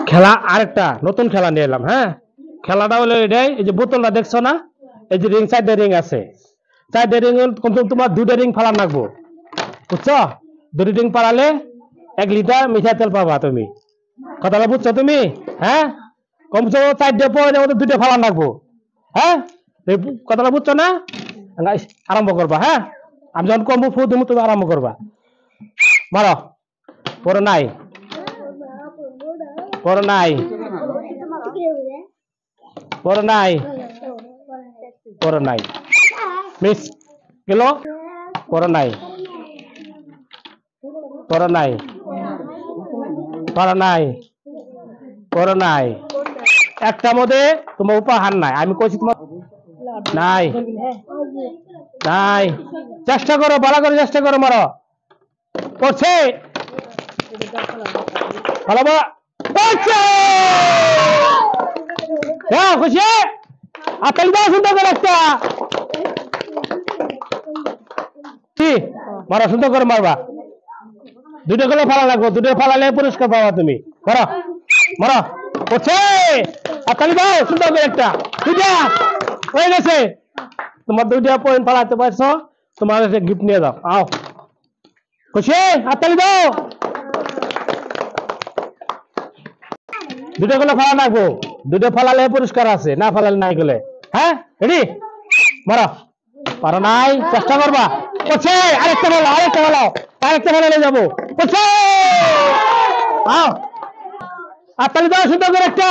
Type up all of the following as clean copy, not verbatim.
খেলা আরেকটা নতুন খেলা নিয়ে এলাম। হ্যাঁ, খেলাটা হলো এটাই, এই যে বোতলটা দেখছো না, এই যে রিং, 4টে রিং আছে। 4টে রিং কমসে কম তোমার 2টে রিং ফালান লাগবো, বুঝছো? 2টি রিং পালালে 1 লিটার মিঠা তেল পাবা তুমি। কথাটা বুঝছো তুমি? হ্যাঁ, কমসে কম 4টে পয়েন্টের মধ্যে 2টে ফালান লাগবো। হ্যাঁ, এই কথাটা বুঝছো না? আরম্ভ করবা। হ্যাঁ, আমি যখন কমবো ফু তুমি তুমি আরম্ভ করবা। মারো। পরে নাই, পরে নাই, পরে নাই, পরে নাই, মিস গেল, পরে নাই, পরে নাই, পরে নাই, পরে নাই। একটা মধ্যে তোমার উপহার নাই, আমি কইছি তোমার নাই, নাই। চেষ্টা করো, ভালো করে চেষ্টা করো, মারো। পড়ছে, ভালো পড়ছে। হ্যাঁ, খুশি? আপেল দাও সুন্দর করে একটা। কি মারো, সুন্দর করে মারবা। 2টে করে ফালা লাগবো, 2টে ফালালে পুরস্কার পাবা তুমি। মারো, মারো। পড়ছে, আপেল দাও সুন্দর করে একটা। 2টা হয়ে গেছে, তোমার 2টা পয়েন্ট ফালাতে পারছো, তোমার গিফট নিয়ে যাও। আও খুশি? হাততালি দাও। 2টে করে ফালা লাগবো, 2টে ফালালে পুরস্কার আছে, না ফালালে নাই গেলে। হ্যাঁ, রেডি? মারো। পারো নাই, চেষ্টা করবা। করছে, আরেকটা ফেলাও, আরেকটা ফেলাও, আরেকটা ফেলালে যাবো। করছে, আও হাততালি দাও সুন্দর করে একটা।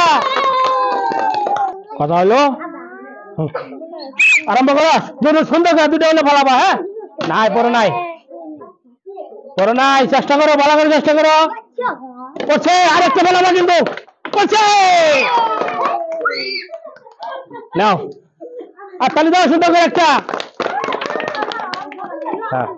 কথা হলো, আরম্ভ করো। দুটো সুন্দর করে 2টে হলে ফেলাবা। হ্যাঁ, নাই, পরে নাই, পরে নাই। চেষ্টা করো, ভালো করে চেষ্টা করো। করছে, আরেকটা ফেলাবা কিন্তু। করছে, নাও হাততালি দাও সুন্দর করে একটা। হ্যাঁ।